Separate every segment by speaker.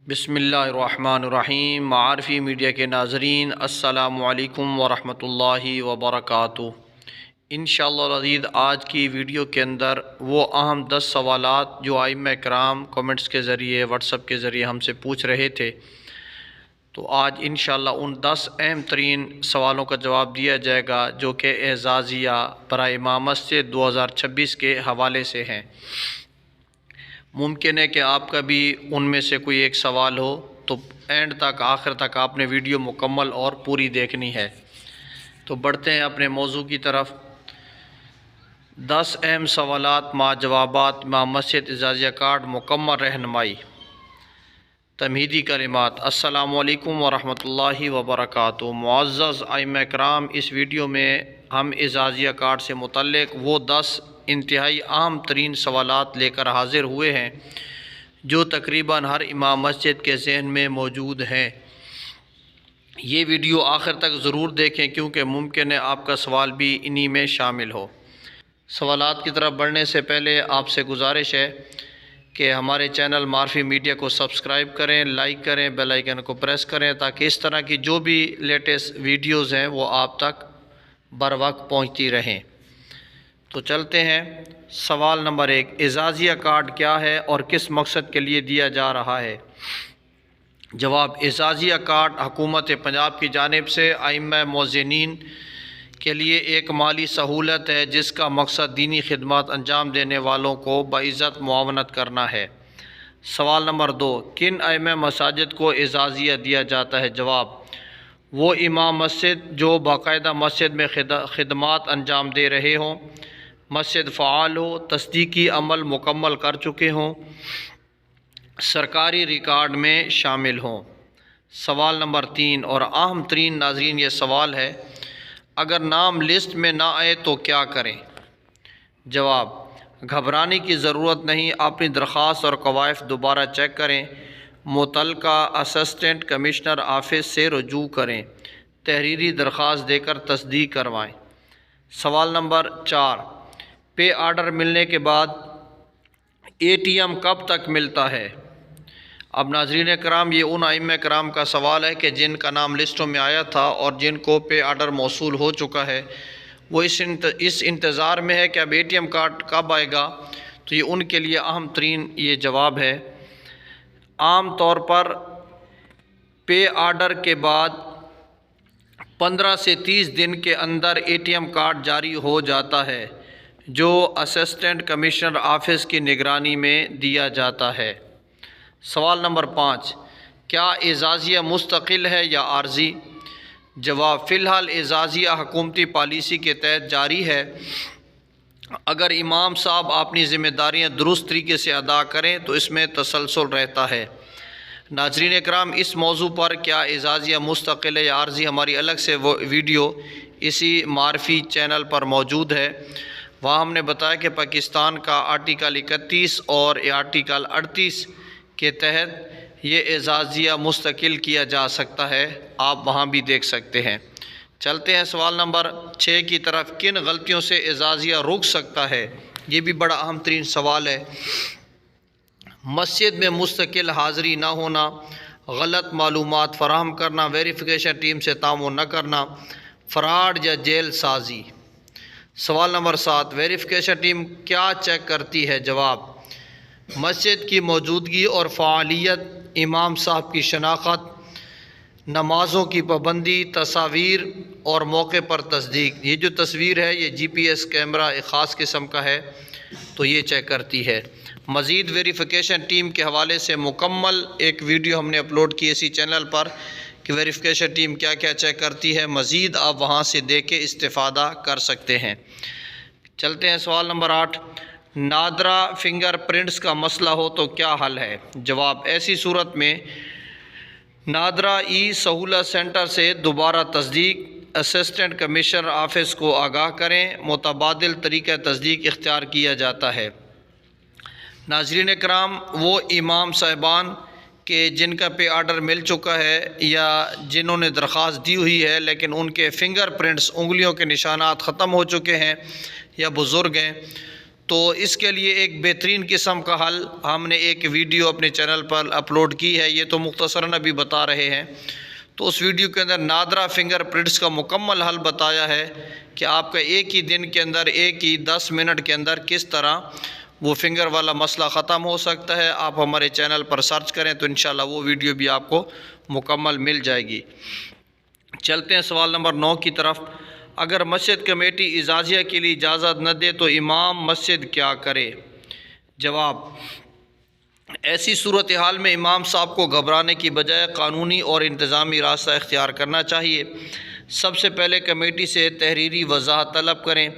Speaker 1: بسم اللہ الرحمن الرحیم۔ معارفی میڈیا کے ناظرین، السلام علیکم ورحمۃ اللہ وبرکاتہ۔ انشاءاللہ العزیز آج کی ویڈیو کے اندر وہ اہم 10 سوالات جو ائمہ کرام کمنٹس کے ذریعے واٹس ایپ کے ذریعے ہم سے پوچھ رہے تھے، تو آج انشاءاللہ ان 10 اہم ترین سوالوں کا جواب دیا جائے گا جو کہ اعزازیہ برائے امام مسجد 2026 کے حوالے سے ہیں۔ ممکن ہے کہ آپ کا بھی ان میں سے کوئی ایک سوال ہو، تو اینڈ تک آخر تک آپ نے ویڈیو مکمل اور پوری دیکھنی ہے۔ تو بڑھتے ہیں اپنے موضوع کی طرف۔ 10 اہم سوالات مع جوابات امام مسجد اعزازیہ کارڈ مکمل رہنمائی۔ تمہیدی کلمات۔ السلام علیکم ورحمۃ اللہ وبرکاتہ۔ معزز ائمہ کرام، اس ویڈیو میں ہم اعزازیہ کارڈ سے متعلق وہ 10 انتہائی اہم ترین سوالات لے کر حاضر ہوئے ہیں جو تقریباً ہر امام مسجد کے ذہن میں موجود ہیں۔ یہ ویڈیو آخر تک ضرور دیکھیں کیونکہ ممکن ہے آپ کا سوال بھی انہی میں شامل ہو۔ سوالات کی طرف بڑھنے سے پہلے آپ سے گزارش ہے کہ ہمارے چینل معارفی میڈیا کو سبسکرائب کریں، لائک کریں، بیل آئیکن کو پریس کریں تاکہ اس طرح کی جو بھی لیٹسٹ ویڈیوز ہیں وہ آپ تک بر وقت پہنچتی رہیں۔ تو چلتے ہیں۔ سوال نمبر 1، اعزازیہ کارڈ کیا ہے اور کس مقصد کے لیے دیا جا رہا ہے؟ جواب، اعزازیہ کارڈ حکومت پنجاب کی جانب سے ائمہ مؤذنین کے لیے ایک مالی سہولت ہے جس کا مقصد دینی خدمات انجام دینے والوں کو باعزت معاونت کرنا ہے۔ سوال نمبر 2، کن ائمہ مساجد کو اعزازیہ دیا جاتا ہے؟ جواب، وہ امام مسجد جو باقاعدہ مسجد میں خدمات انجام دے رہے ہوں، مسجد فعال ہو، تصدیقی عمل مکمل کر چکے ہوں، سرکاری ریکارڈ میں شامل ہوں۔ سوال نمبر 3 اور اہم ترین ناظرین، یہ سوال ہے، اگر نام لسٹ میں نہ آئے تو کیا کریں؟ جواب، گھبرانے کی ضرورت نہیں، اپنی درخواست اور قوائف دوبارہ چیک کریں، متعلقہ اسسٹنٹ کمشنر آفس سے رجوع کریں، تحریری درخواست دے کر تصدیق کروائیں۔ سوال نمبر 4، پے آرڈر ملنے کے بعد اے ٹی ایم کب تک ملتا ہے؟ اب ناظرین کرام، یہ ان ائمہ کرام کا سوال ہے کہ جن کا نام لسٹوں میں آیا تھا اور جن کو پے آرڈر موصول ہو چکا ہے، وہ اس انتظار میں ہے کہ اب اے ٹی ایم کارڈ کب آئے گا۔ تو یہ ان کے لیے اہم ترین یہ جواب ہے۔ عام طور پر پے آرڈر کے بعد 15 سے 30 دن کے اندر اے ٹی ایم کارڈ جاری ہو جاتا ہے جو اسسٹنٹ کمشنر آفس کی نگرانی میں دیا جاتا ہے۔ سوال نمبر 5، کیا اعزازیہ مستقل ہے یا عارضی؟ جواب، فی الحال اعزازیہ حکومتی پالیسی کے تحت جاری ہے۔ اگر امام صاحب اپنی ذمہ داریاں درست طریقے سے ادا کریں تو اس میں تسلسل رہتا ہے۔ ناظرین اکرام، اس موضوع پر کیا اعزازیہ مستقل ہے یا عارضی، ہماری الگ سے وہ ویڈیو اسی معرفی چینل پر موجود ہے۔ وہاں ہم نے بتایا کہ پاکستان کا آرٹیکل 31 اور آرٹیکل 38 کے تحت یہ اعزازیہ مستقل کیا جا سکتا ہے، آپ وہاں بھی دیکھ سکتے ہیں۔ چلتے ہیں سوال نمبر 6 کی طرف، کن غلطیوں سے اعزازیہ رک سکتا ہے؟ یہ بھی بڑا اہم ترین سوال ہے۔ مسجد میں مستقل حاضری نہ ہونا، غلط معلومات فراہم کرنا، ویریفیکیشن ٹیم سے تعاون نہ کرنا، فراڈ یا جیل سازی۔ سوال نمبر 7، ویریفیکیشن ٹیم کیا چیک کرتی ہے؟ جواب، مسجد کی موجودگی اور فعالیت، امام صاحب کی شناخت، نمازوں کی پابندی، تصاویر اور موقع پر تصدیق۔ یہ جو تصویر ہے یہ GPS کیمرہ ایک خاص قسم کا ہے تو یہ چیک کرتی ہے۔ مزید ویریفیکیشن ٹیم کے حوالے سے مکمل ایک ویڈیو ہم نے اپلوڈ کی اسی چینل پر کہ ویریفیکیشن ٹیم کیا کیا چیک کرتی ہے، مزید آپ وہاں سے دیکھ کے استفادہ کر سکتے ہیں۔ چلتے ہیں سوال نمبر 8، نادرہ فنگر پرنٹس کا مسئلہ ہو تو کیا حل ہے؟ جواب، ایسی صورت میں نادرہ ای سہولت سینٹر سے دوبارہ تصدیق، اسسٹنٹ کمشنر آفس کو آگاہ کریں، متبادل طریقہ تصدیق اختیار کیا جاتا ہے۔ ناظرین کرام، وہ امام صاحبان کہ جن کا پے آرڈر مل چکا ہے یا جنہوں نے درخواست دی ہوئی ہے لیکن ان کے فنگر پرنٹس، انگلیوں کے نشانات ختم ہو چکے ہیں یا بزرگ ہیں، تو اس کے لیے ایک بہترین قسم کا حل ہم نے ایک ویڈیو اپنے چینل پر اپلوڈ کی ہے، یہ تو مختصراً ابھی بتا رہے ہیں۔ تو اس ویڈیو کے اندر نادرا فنگر پرنٹس کا مکمل حل بتایا ہے کہ آپ کا ایک ہی دن کے اندر، ایک ہی 10 منٹ کے اندر کس طرح وہ فنگر والا مسئلہ ختم ہو سکتا ہے۔ آپ ہمارے چینل پر سرچ کریں تو انشاءاللہ وہ ویڈیو بھی آپ کو مکمل مل جائے گی۔ چلتے ہیں سوال نمبر 9 کی طرف۔ اگر مسجد کمیٹی اعزازیہ کے لیے اجازت نہ دے تو امام مسجد کیا کرے؟ جواب: ایسی صورتحال میں امام صاحب کو گھبرانے کی بجائے قانونی اور انتظامی راستہ اختیار کرنا چاہیے۔ سب سے پہلے کمیٹی سے تحریری وضاحت طلب کریں۔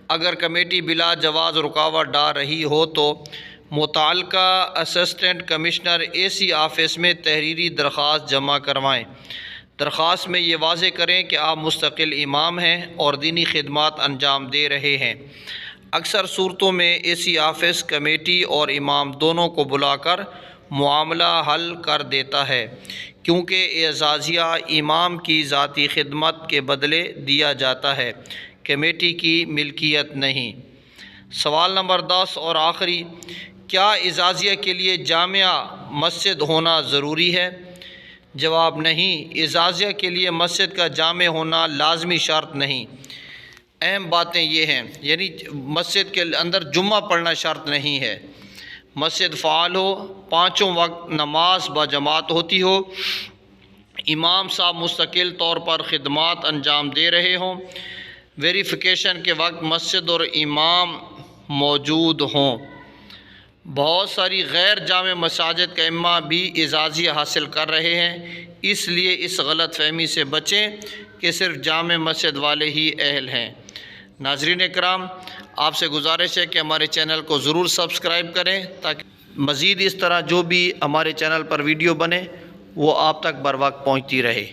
Speaker 1: اگر کمیٹی بلا جواز رکاوٹ ڈال رہی ہو تو متعلقہ اسسٹنٹ کمشنر AC آفس میں تحریری درخواست جمع کروائیں۔ درخواست میں یہ واضح کریں کہ آپ مستقل امام ہیں اور دینی خدمات انجام دے رہے ہیں۔ اکثر صورتوں میں AC آفس کمیٹی اور امام دونوں کو بلا کر معاملہ حل کر دیتا ہے، کیونکہ اعزازیہ امام کی ذاتی خدمت کے بدلے دیا جاتا ہے، کمیٹی کی ملکیت نہیں۔ سوال نمبر 10 اور آخری: کیا اعزازیہ کے لیے جامع مسجد ہونا ضروری ہے؟ جواب: نہیں، اعزازیہ کے لیے مسجد کا جامع ہونا لازمی شرط نہیں۔ اہم باتیں یہ ہیں، یعنی مسجد کے اندر جمعہ پڑھنا شرط نہیں ہے، مسجد فعال ہو، 5 وقت نماز باجماعت ہوتی ہو، امام صاحب مستقل طور پر خدمات انجام دے رہے ہوں، ویریفیکیشن کے وقت مسجد اور امام موجود ہوں۔ بہت ساری غیر جامع مساجد کا ائمہ بھی اعزازیہ حاصل کر رہے ہیں، اس لیے اس غلط فہمی سے بچیں کہ صرف جامع مسجد والے ہی اہل ہیں۔ ناظرین اکرام، آپ سے گزارش ہے کہ ہمارے چینل کو ضرور سبسکرائب کریں تاکہ مزید اس طرح جو بھی ہمارے چینل پر ویڈیو بنے وہ آپ تک بر وقت پہنچتی رہے۔